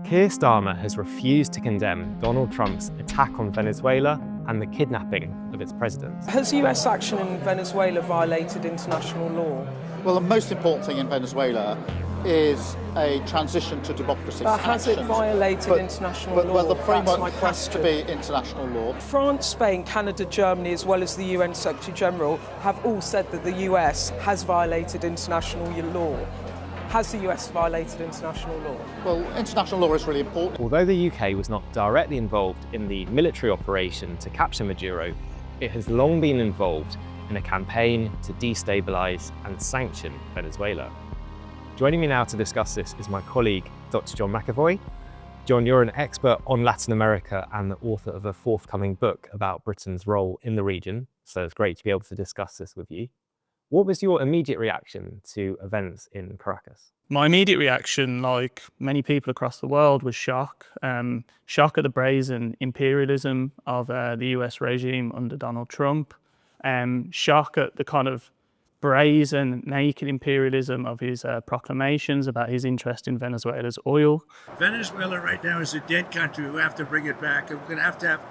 Keir Starmer has refused to condemn Donald Trump's attack on Venezuela and the kidnapping of its president. Has US action in Venezuela violated international law? Well, the most important thing in Venezuela is a transition to democracy. But has it violated international law? Well, the framework That's my has to question. be international law. France, Spain, Canada, Germany, as well as the UN Secretary General, have all said that the US has violated international law. Has the US violated international law? Well, international law is really important. Although the UK was not directly involved in the military operation to capture Maduro, it has long been involved in a campaign to destabilise and sanction Venezuela. Joining me now to discuss this is my colleague, Dr. John McEvoy. John, you're an expert on Latin America and the author of a forthcoming book about Britain's role in the region, so it's great to be able to discuss this with you. What was your immediate reaction to events in Caracas? My immediate reaction, like many people across the world, was shock. Shock at the brazen imperialism of the US regime under Donald Trump. Shock at the kind of brazen, naked imperialism of his proclamations about his interest in Venezuela's oil. Venezuela right now is a dead country. We have to bring it back, and we're going to have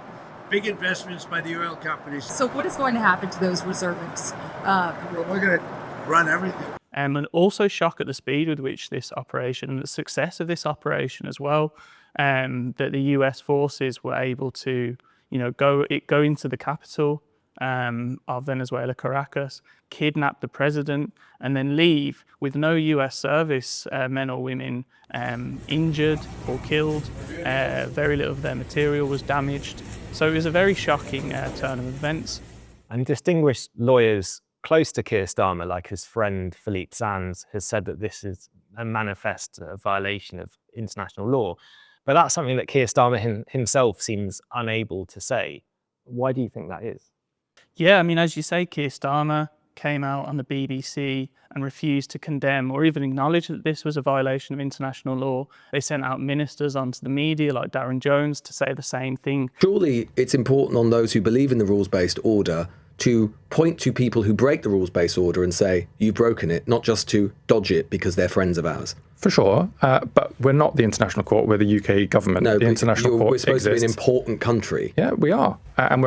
big investments by the oil companies. So what is going to happen to those reserves? We're going to run everything. And also shock at the speed with which this operation and the success of this operation as well, that the US forces were able to, go into the capital of Venezuela, Caracas, kidnap the president, and then leave with no US service men or women injured or killed. Very little of their material was damaged. So it was a very shocking turn of events. And distinguished lawyers close to Keir Starmer, like his friend Philippe Sands, has said that this is a manifest violation of international law. But that's something that Keir Starmer himself seems unable to say. Why do you think that is? Yeah, I mean, as you say, Keir Starmer came out on the BBC and refused to condemn or even acknowledge that this was a violation of international law. They sent out ministers onto the media like Darren Jones to say the same thing. Surely it's important on those who believe in the rules-based order to point to people who break the rules-based order and say, you've broken it, not just to dodge it because they're friends of ours. For sure, but we're not the international court, we're the UK government. No, the international court we're supposed exists. to be an important country. Yeah, we are.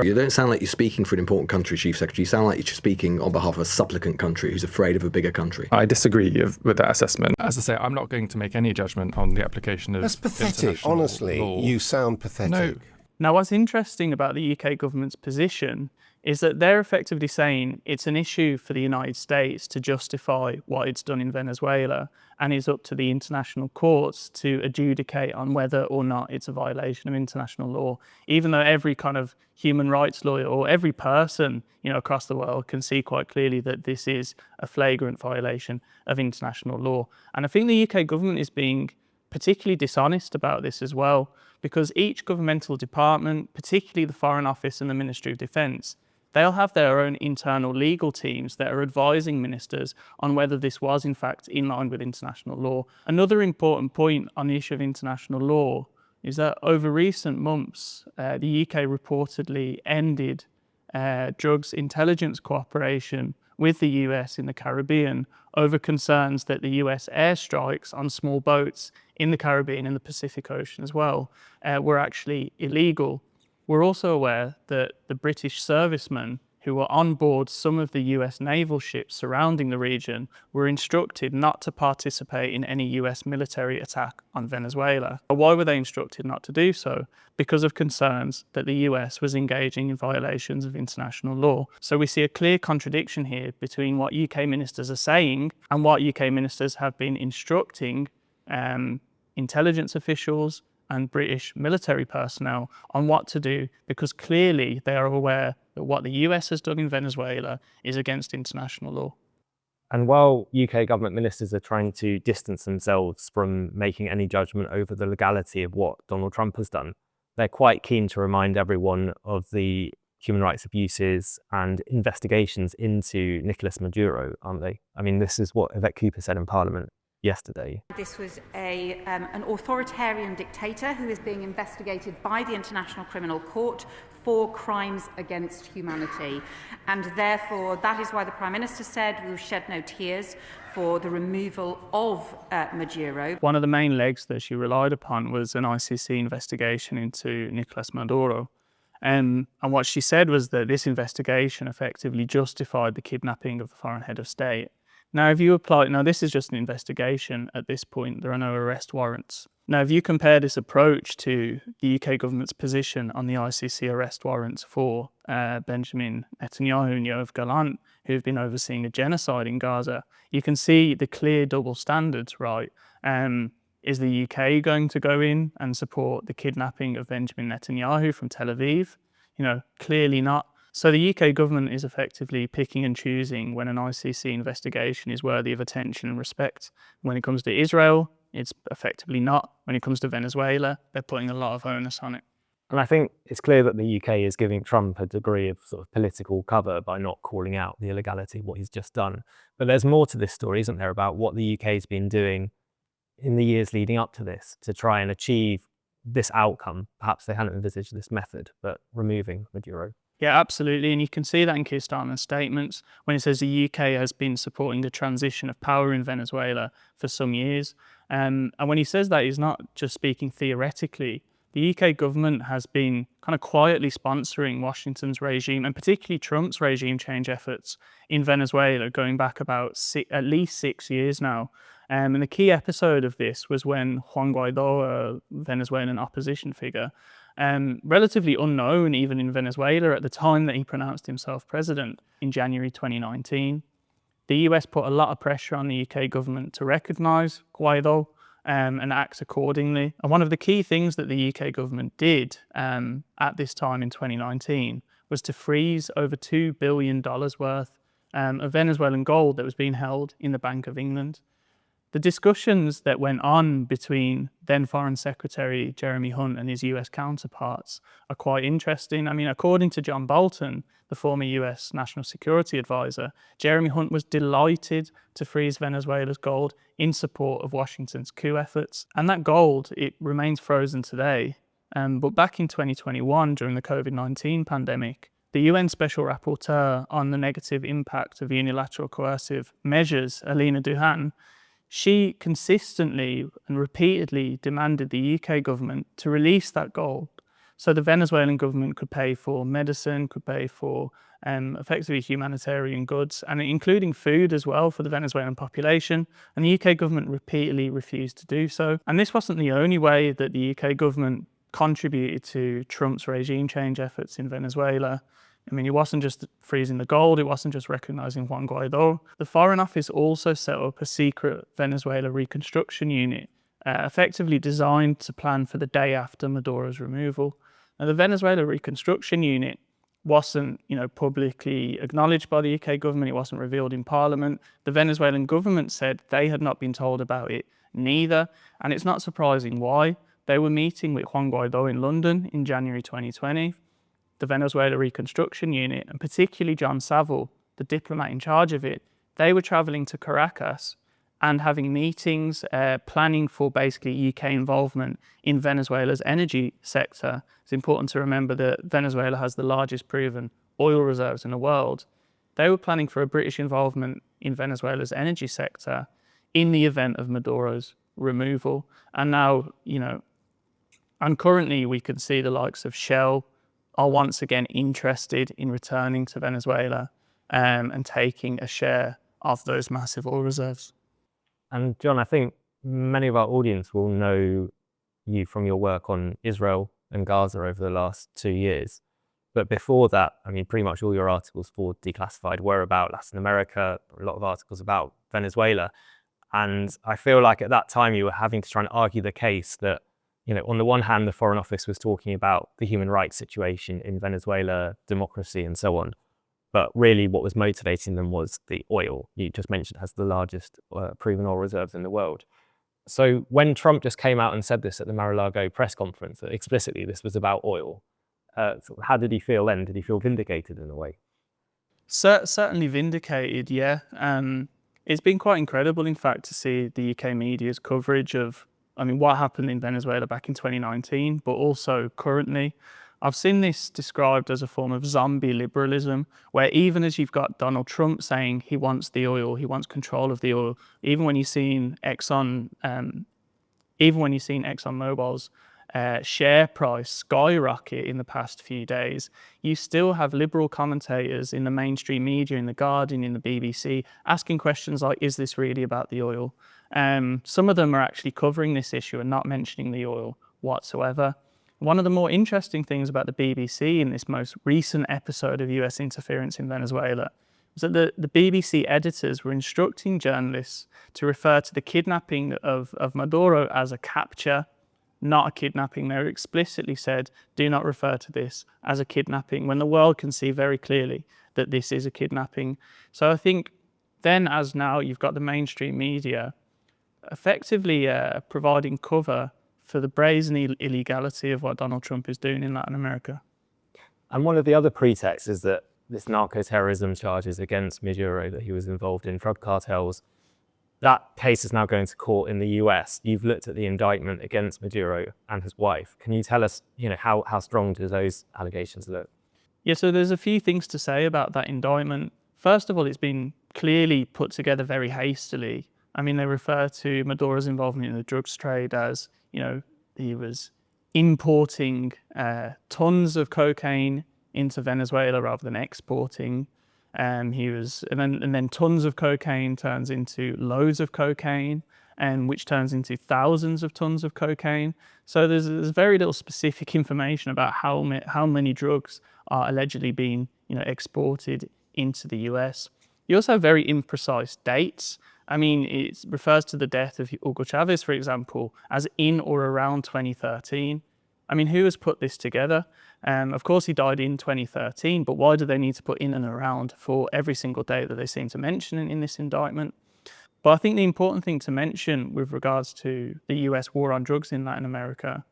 You don't sound like you're speaking for an important country, Chief Secretary. You sound like you're speaking on behalf of a supplicant country who's afraid of a bigger country. I disagree with that assessment. As I say, I'm not going to make any judgment on the application of That's pathetic, international honestly. law. You sound pathetic. No. Now, what's interesting about the UK government's position is that they're effectively saying it's an issue for the United States to justify what it's done in Venezuela, and it's up to the international courts to adjudicate on whether or not it's a violation of international law, even though every kind of human rights lawyer or every person across the world can see quite clearly that this is a flagrant violation of international law. And I think the UK government is being particularly dishonest about this as well, because each governmental department, particularly the Foreign Office and the Ministry of Defence, they'll have their own internal legal teams that are advising ministers on whether this was in fact in line with international law. Another important point on the issue of international law is that over recent months, the UK reportedly ended drugs intelligence cooperation with the US in the Caribbean over concerns that the US airstrikes on small boats in the Caribbean and the Pacific Ocean as well were actually illegal. We're also aware that the British servicemen who were on board some of the US naval ships surrounding the region were instructed not to participate in any US military attack on Venezuela. Why were they instructed not to do so? Because of concerns that the US was engaging in violations of international law. So we see a clear contradiction here between what UK ministers are saying and what UK ministers have been instructing intelligence officials and British military personnel on what to do, because clearly they are aware that what the US has done in Venezuela is against international law. And while UK government ministers are trying to distance themselves from making any judgment over the legality of what Donald Trump has done, they're quite keen to remind everyone of the human rights abuses and investigations into Nicolás Maduro, aren't they? I mean, this is what Yvette Cooper said in Parliament. yesterday. This was an authoritarian dictator who is being investigated by the International Criminal Court for crimes against humanity. And therefore, that is why the Prime Minister said we will shed no tears for the removal of Maduro. One of the main legs that she relied upon was an ICC investigation into Nicolás Maduro. And what she said was that this investigation effectively justified the kidnapping of the foreign head of state. Now, if you apply, now this is just an investigation at this point, there are no arrest warrants. Now, if you compare this approach to the UK government's position on the ICC arrest warrants for Benjamin Netanyahu and Yoav Gallant, who have been overseeing a genocide in Gaza, you can see the clear double standards, right? Is the UK going to go in and support the kidnapping of Benjamin Netanyahu from Tel Aviv? Clearly not. So the UK government is effectively picking and choosing when an ICC investigation is worthy of attention and respect. When it comes to Israel, it's effectively not. When it comes to Venezuela, they're putting a lot of onus on it. And I think it's clear that the UK is giving Trump a degree of sort of political cover by not calling out the illegality, what he's just done. But there's more to this story, isn't there, about what the UK's been doing in the years leading up to this to try and achieve this outcome. Perhaps they hadn't envisaged this method, but removing Maduro. Yeah, absolutely. And you can see that in Keir Starmer's statements when he says the UK has been supporting the transition of power in Venezuela for some years. And when he says that, he's not just speaking theoretically. The UK government has been kind of quietly sponsoring Washington's regime, and particularly Trump's regime change efforts in Venezuela, going back about at least 6 years now. And the key episode of this was when Juan Guaidó, a Venezuelan opposition figure, relatively unknown even in Venezuela at the time that he pronounced himself president in January 2019. The US put a lot of pressure on the UK government to recognise Guaidó and act accordingly. And one of the key things that the UK government did at this time in 2019 was to freeze over $2 billion worth of Venezuelan gold that was being held in the Bank of England. The discussions that went on between then Foreign Secretary Jeremy Hunt and his US counterparts are quite interesting. I mean, according to John Bolton, the former US National Security Advisor, Jeremy Hunt was delighted to freeze Venezuela's gold in support of Washington's coup efforts. And that gold, it remains frozen today. But back in 2021, during the COVID-19 pandemic, the UN Special Rapporteur on the negative impact of unilateral coercive measures, Alina Duhan, she consistently and repeatedly demanded the UK government to release that gold so the Venezuelan government could pay for medicine, could pay for effectively humanitarian goods, and including food as well for the Venezuelan population. And the UK government repeatedly refused to do so. And this wasn't the only way that the UK government contributed to Trump's regime change efforts in Venezuela. I mean, it wasn't just freezing the gold, it wasn't just recognising Juan Guaidó. The Foreign Office also set up a secret Venezuela reconstruction unit, effectively designed to plan for the day after Maduro's removal. Now, the Venezuela reconstruction unit wasn't, publicly acknowledged by the UK government, it wasn't revealed in Parliament. The Venezuelan government said they had not been told about it neither, and it's not surprising why. They were meeting with Juan Guaidó in London in January 2020. The Venezuela Reconstruction Unit, and particularly John Saville, the diplomat in charge of it, they were travelling to Caracas and having meetings, planning for basically UK involvement in Venezuela's energy sector. It's important to remember that Venezuela has the largest proven oil reserves in the world. They were planning for a British involvement in Venezuela's energy sector in the event of Maduro's removal. And now, and currently we can see the likes of Shell are once again interested in returning to Venezuela and taking a share of those massive oil reserves. And John, I think many of our audience will know you from your work on Israel and Gaza over the last 2 years. But before that, I mean, pretty much all your articles for Declassified were about Latin America, a lot of articles about Venezuela. And I feel like at that time you were having to try and argue the case that, on the one hand, the Foreign Office was talking about the human rights situation in Venezuela, democracy and so on. But really what was motivating them was the oil. You just mentioned has the largest proven oil reserves in the world. So when Trump just came out and said this at the Mar-a-Lago press conference, that explicitly this was about oil, how did he feel then? Did he feel vindicated in a way? Certainly vindicated, yeah. It's been quite incredible, in fact, to see the UK media's coverage of, what happened in Venezuela back in 2019, but also currently. I've seen this described as a form of zombie liberalism, where even as you've got Donald Trump saying he wants the oil, he wants control of the oil, even when you've seen ExxonMobil's share price skyrocket in the past few days, you still have liberal commentators in the mainstream media, in The Guardian, in the BBC, asking questions like, is this really about the oil? Some of them are actually covering this issue and not mentioning the oil whatsoever. One of the more interesting things about the BBC in this most recent episode of US interference in Venezuela was that the BBC editors were instructing journalists to refer to the kidnapping of Maduro as a capture, not a kidnapping. They explicitly said, do not refer to this as a kidnapping, when the world can see very clearly that this is a kidnapping. So I think then, as now, you've got the mainstream media effectively providing cover for the brazen illegality of what Donald Trump is doing in Latin America. And one of the other pretexts is that this narco-terrorism charges against Maduro, that he was involved in drug cartels, that case is now going to court in the US. You've looked at the indictment against Maduro and his wife. Can you tell us, how strong do those allegations look? Yeah, so there's a few things to say about that indictment. First of all, it's been clearly put together very hastily. They refer to Maduro's involvement in the drugs trade as, he was importing tons of cocaine into Venezuela rather than exporting. And then tons of cocaine turns into loads of cocaine, and which turns into thousands of tons of cocaine. So there's very little specific information about how many drugs are allegedly being exported into the US. You also have very imprecise dates. It refers to the death of Hugo Chavez, for example, as in or around 2013. Who has put this together? Of course, he died in 2013, but why do they need to put in and around for every single date that they seem to mention in this indictment? But I think the important thing to mention with regards to the US war on drugs in Latin America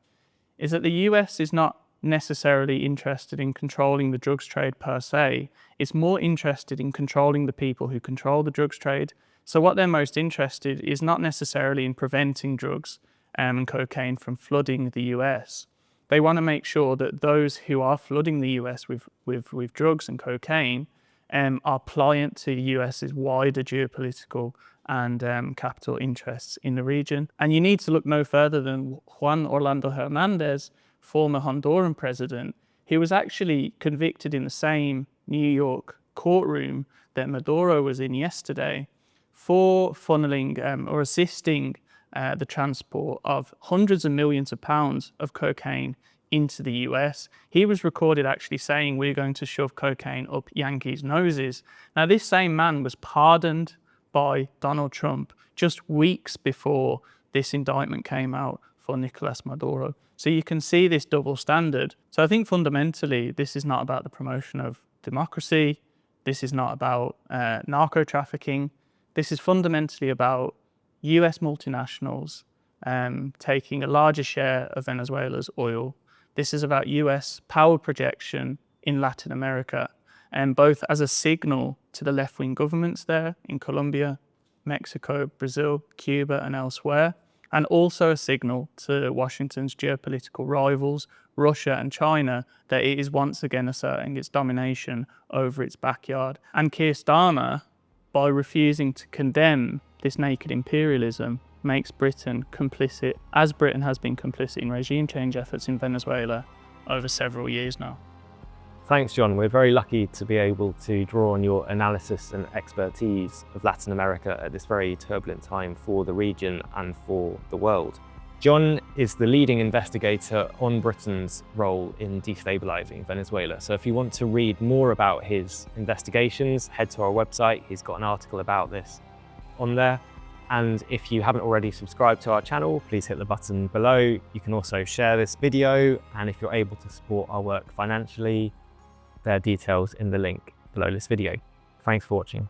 is that the US is not necessarily interested in controlling the drugs trade per se. It's more interested in controlling the people who control the drugs trade. So what they're most interested is not necessarily in preventing drugs and cocaine from flooding the US. They want to make sure that those who are flooding the US with drugs and cocaine are pliant to the US's wider geopolitical and capital interests in the region. And you need to look no further than Juan Orlando Hernandez, former Honduran president, who was actually convicted in the same New York courtroom that Maduro was in yesterday for funneling or assisting the transport of hundreds of millions of pounds of cocaine into the US. He was recorded actually saying, we're going to shove cocaine up Yankees' noses. Now, this same man was pardoned by Donald Trump just weeks before this indictment came out for Nicolás Maduro. So you can see this double standard. So I think fundamentally, this is not about the promotion of democracy. This is not about narco-trafficking. This is fundamentally about US multinationals taking a larger share of Venezuela's oil. This is about US power projection in Latin America, and both as a signal to the left-wing governments there in Colombia, Mexico, Brazil, Cuba, and elsewhere, and also a signal to Washington's geopolitical rivals, Russia and China, that it is once again asserting its domination over its backyard. And Keir Starmer, by refusing to condemn this naked imperialism, makes Britain complicit, as Britain has been complicit in regime change efforts in Venezuela over several years now. Thanks, John. We're very lucky to be able to draw on your analysis and expertise of Latin America at this very turbulent time for the region and for the world. John is the leading investigator on Britain's role in destabilising Venezuela. So if you want to read more about his investigations, head to our website. He's got an article about this on there. And if you haven't already subscribed to our channel, please hit the button below. You can also share this video. And if you're able to support our work financially, there are details in the link below this video. Thanks for watching.